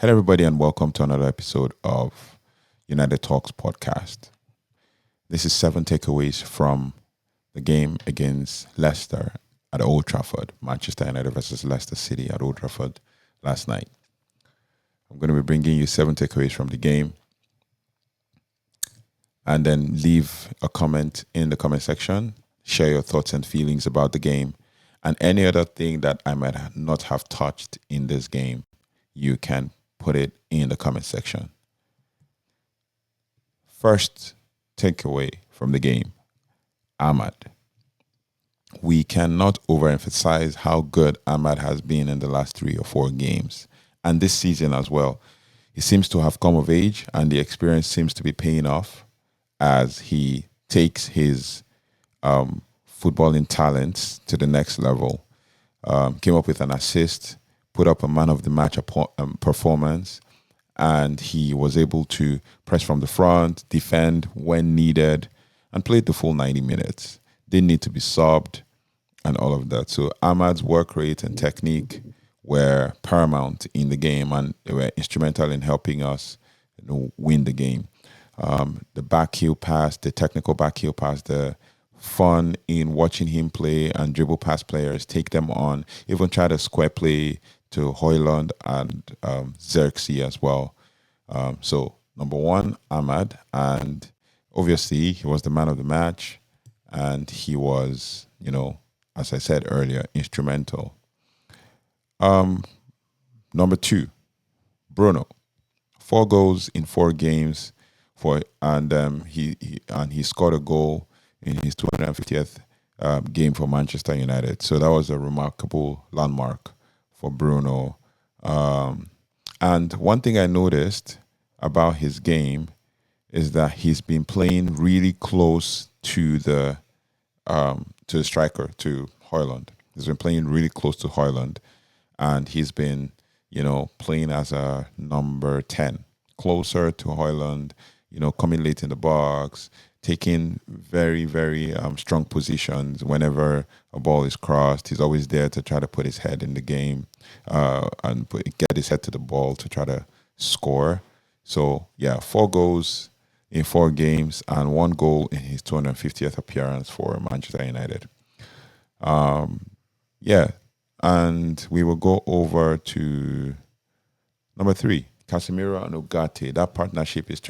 Hello, everybody, and welcome to another episode of United Talks podcast. This is 7 takeaways from the game against Leicester at Old Trafford, Manchester United versus Leicester City at Old Trafford last night. I'm going to be bringing you 7 takeaways from the game and then leave a comment in the comment section. Share your thoughts and feelings about the game and any other thing that I might not have touched in this game. You can put it in the comment section. First takeaway from the game, Ahmad. We cannot overemphasize how good Ahmad has been in the last 3 or 4 games and this season as well. He seems to have come of age and the experience seems to be paying off as he takes his footballing talents to the next level. Came up with an assist, put up a man of the match performance, and he was able to press from the front, defend when needed, and played the full 90 minutes. Didn't need to be subbed and all of that. So Ahmad's work rate and technique were paramount in the game, and they were instrumental in helping us win the game. The back heel pass, the technical back heel pass, the fun in watching him play and dribble past players, take them on, even try to square play to Højlund and Xerxes as well. So, number one, Ahmad. And obviously, he was the man of the match. And he was, as I said earlier, instrumental. Number 2, Bruno. 4 goals in 4 games. He scored a goal in his 250th game for Manchester United. So that was a remarkable landmark for Bruno. And one thing I noticed about his game is that he's been playing really close to the striker, to Højlund. He's been playing really close to Højlund, and he's been, playing as a number 10, closer to Højlund, coming late in the box, taking very, very strong positions whenever a ball is crossed. He's always there to try to put his head in the game and get his head to the ball to try to score. So, 4 goals in 4 games and 1 goal in his 250th appearance for Manchester United. And we will go over to number 3, Casemiro and Ugarte. That partnership is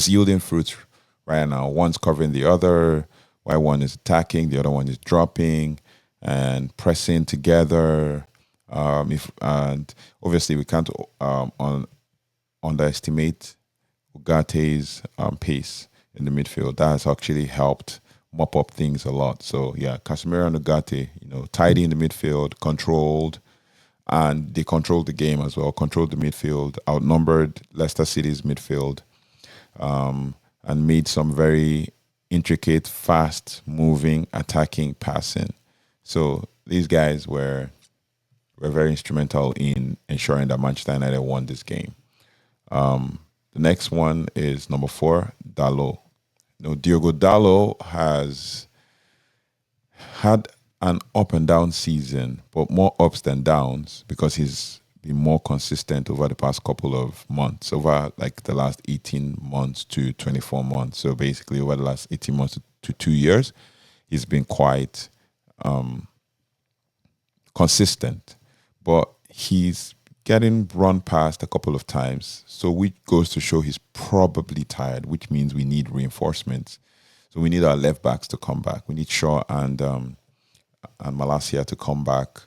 yielding fruits right now. One's covering the other, while one is attacking, the other one is dropping and pressing together. And obviously, we can't underestimate Ugate's pace in the midfield. That has actually helped mop up things a lot. So, Casemiro and Ugarte, tidy in the midfield, controlled, and they controlled the game as well, controlled the midfield, outnumbered Leicester City's midfield, and made some very intricate, fast-moving, attacking passing. So these guys were very instrumental in ensuring that Manchester United won this game. The next one is number 4, Dalot. Diogo Dalot has had an up and down season, but more ups than downs because he's been more consistent over the past couple of months, over like the last 18 months to 24 months. So basically over the last 18 months to 2 years, he's been quite consistent, but he's getting run past a couple of times. So which goes to show he's probably tired, which means we need reinforcements. So we need our left backs to come back. We need Shaw and Malacia to come back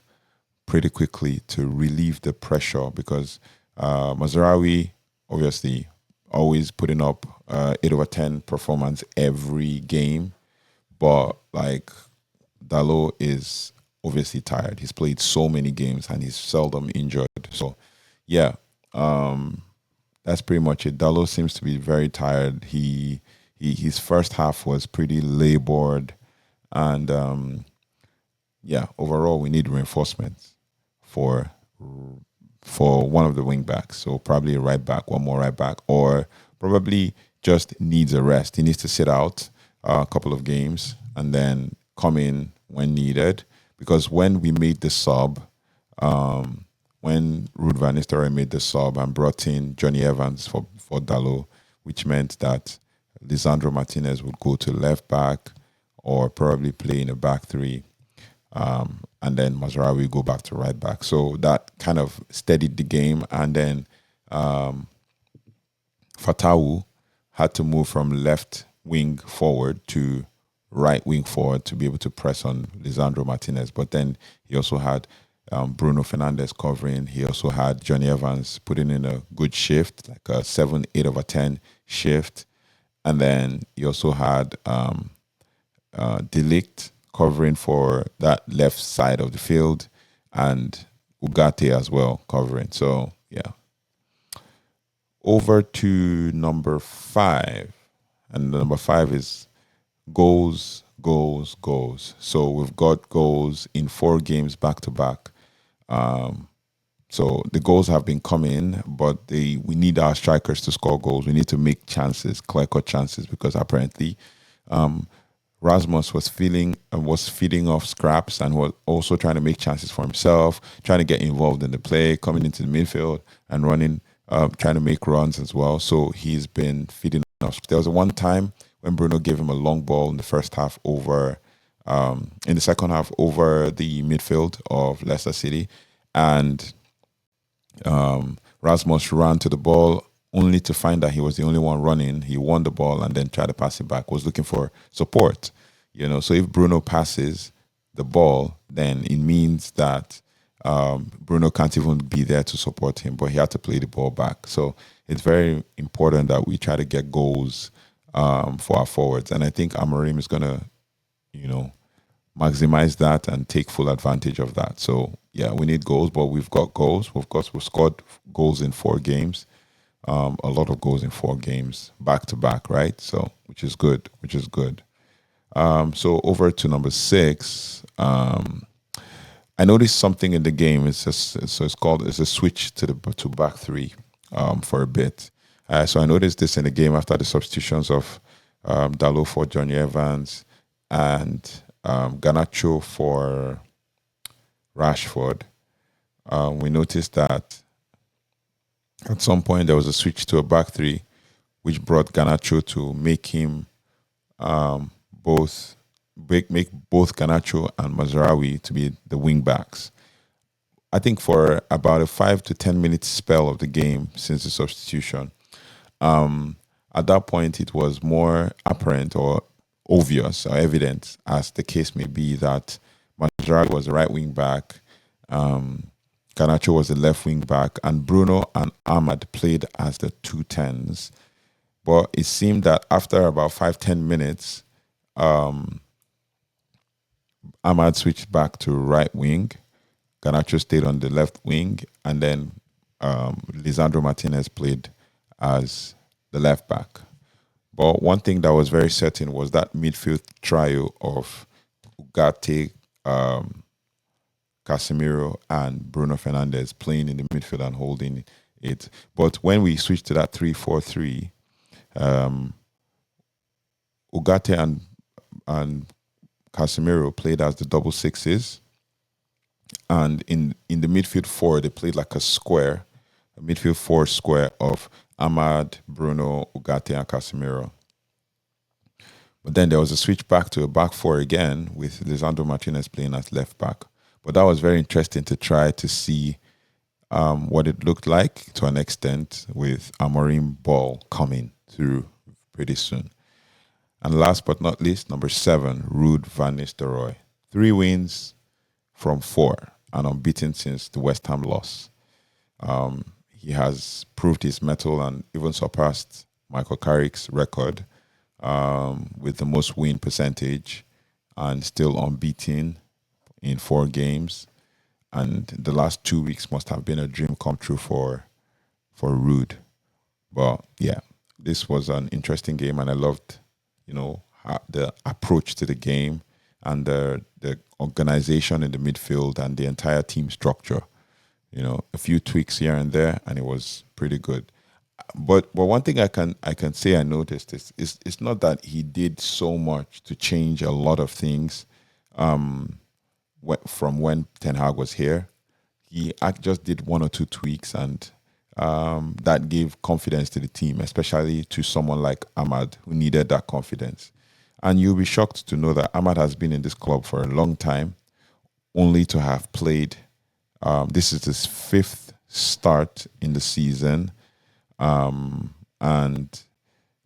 pretty quickly to relieve the pressure because Mazraoui, obviously, always putting up 8 over 10 performance every game. But like Dalot is obviously tired. He's played so many games and he's seldom injured. So, that's pretty much it. Dalot seems to be very tired. His first half was pretty labored. And, overall, we need reinforcements for one of the wing backs. So probably a right back, one more right back, or probably just needs a rest. He needs to sit out a couple of games and then come in when needed. Because when we made the sub, when when Ruud van Nistelrooy made the sub and brought in Johnny Evans for Dalot, which meant that Lisandro Martinez would go to left back or probably play in a back three. And then Mazraoui go back to right back. So that kind of steadied the game. And then Fatawu had to move from left wing forward to right wing forward to be able to press on Lisandro Martinez. But then he also had Bruno Fernandes covering. He also had Johnny Evans putting in a good shift, like a 7, 8 over 10 shift. And then he also had De Ligt covering for that left side of the field, and Ugarte as well covering. So, yeah. Over to number 5. And number 5 is goals, goals, goals. So we've got goals in 4 games back to back. So the goals have been coming, but we need our strikers to score goals. We need to make chances, clear-cut chances, because apparently Rasmus was feeding off scraps and was also trying to make chances for himself, trying to get involved in the play, coming into the midfield and running, trying to make runs as well. So he's been feeding off. There was one time when Bruno gave him a long ball in the first half in the second half over the midfield of Leicester City, and Rasmus ran to the ball only to find that he was the only one running. He won the ball and then tried to pass it back, was looking for support. So if Bruno passes the ball, then it means that Bruno can't even be there to support him, but he had to play the ball back. So it's very important that we try to get goals for our forwards. And I think Amorim is going to, maximize that and take full advantage of that. So, yeah, we need goals, but we've got goals. We've scored goals in 4 games. A lot of goals in 4 games back to back, right? So, which is good. So over to number 6. I noticed something in the game. It's a switch to back 3 for a bit. So I noticed this in the game after the substitutions of Dalot for Johnny Evans and Garnacho for Rashford. We noticed that at some point there was a switch to a back 3, which brought Garnacho to make him make both Garnacho and Mazraoui to be the wing backs. I think for about a 5 to 10 minute spell of the game since the substitution, at that point it was more apparent or obvious or evident, as the case may be, that Mazraoui was the right wing back, Garnacho was the left wing back, and Bruno and Ahmad played as the 2 10s. But it seemed that after about 5-10 minutes, Ahmad switched back to right wing, Garnacho stayed on the left wing, and then Lisandro Martinez played as the left back. But one thing that was very certain was that midfield trio of Ugarte, Casemiro, and Bruno Fernandes playing in the midfield and holding it. But when we switched to that 3-4-3, Ugarte and Casemiro played as the double sixes, and in the midfield 4 they played like a midfield 4 square of Ahmad, Bruno, Ugarte, and Casemiro. But then there was a switch back to a back 4 again with Lisandro Martinez playing as left back. But that was very interesting to try to see what it looked like to an extent, with Amorim ball coming through pretty soon. And last but not least, number 7, Ruud van Nistelrooy. 3 wins from 4 and unbeaten since the West Ham loss. He has proved his mettle and even surpassed Michael Carrick's record with the most win percentage, and still unbeaten in 4 games. And the last 2 weeks must have been a dream come true for Ruud. But yeah, this was an interesting game, and I loved, the approach to the game and the organization in the midfield and the entire team structure. A few tweaks here and there, and it was pretty good. But one thing I can say I noticed is it's not that he did so much to change a lot of things from when Ten Hag was here. just did one or two tweaks, and that gave confidence to the team, especially to someone like Ahmad, who needed that confidence. And you'll be shocked to know that Ahmad has been in this club for a long time, only to have played. This is his fifth start in the season, and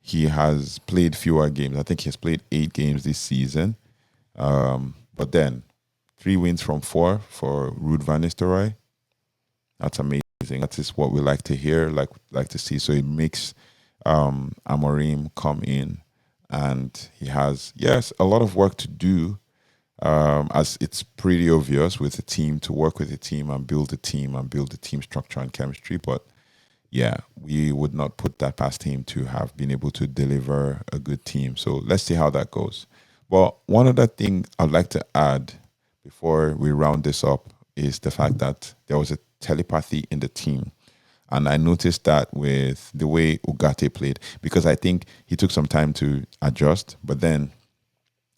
he has played fewer games. I think he has played 8 games this season. But then 3 wins from 4 for Ruud van Nistelrooy. That's amazing. That is what we like to hear, like to see. So it makes Amorim come in, and he has, yes, a lot of work to do, as it's pretty obvious with the team, to work with the team and build the team and build the team structure and chemistry. But yeah, we would not put that past him to have been able to deliver a good team. So let's see how that goes. But one other thing I'd like to add before we round this up is the fact that there was a telepathy in the team. And I noticed that with the way Ugarte played, because I think he took some time to adjust, but then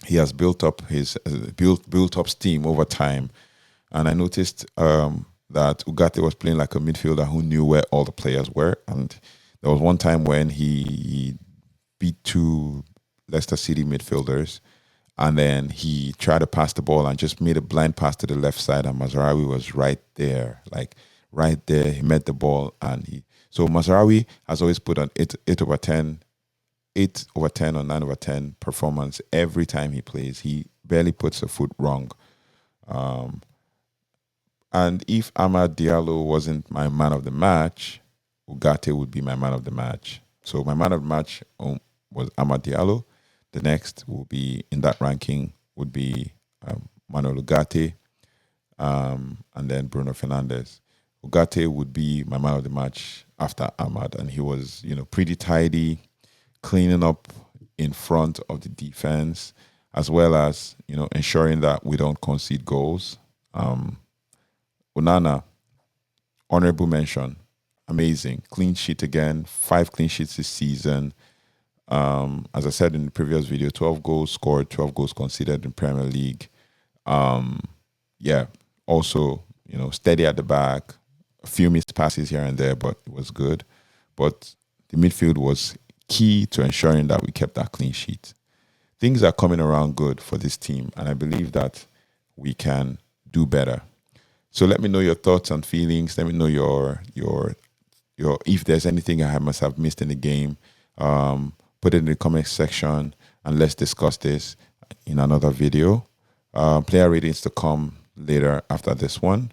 he has built up his built up steam over time. And I noticed that Ugarte was playing like a midfielder who knew where all the players were. And there was one time when he beat 2 Leicester City midfielders, and then he tried to pass the ball and just made a blind pass to the left side, and Mazraoui was right there, like right there. He met the ball, and so Mazraoui has always put an 8 over 10 or 9 over 10 performance every time he plays. He barely puts a foot wrong. And if Amad Diallo wasn't my man of the match, Ugarte would be my man of the match. So my man of the match was Amad Diallo. The next will be in that ranking would be Manuel Ugarte, and then Bruno Fernandes. Ugarte would be my man of the match after Ahmad, and he was, pretty tidy, cleaning up in front of the defense, as well as, ensuring that we don't concede goals. Onana, honorable mention, amazing, clean sheet again, 5 clean sheets this season. As I said in the previous video, 12 goals scored, 12 goals conceded in Premier League. Also, steady at the back, a few missed passes here and there, but it was good. But the midfield was key to ensuring that we kept that clean sheet. Things are coming around good for this team, and I believe that we can do better. So let me know your thoughts and feelings. Let me know your if there's anything I must have missed in the game. Put it in the comment section, and let's discuss this in another video. Player ratings to come later after this one.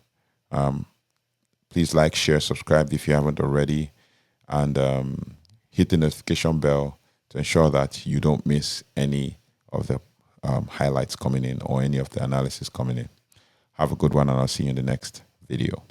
Please like, share, subscribe if you haven't already, and hit the notification bell to ensure that you don't miss any of the highlights coming in or any of the analysis coming in. Have a good one, and I'll see you in the next video.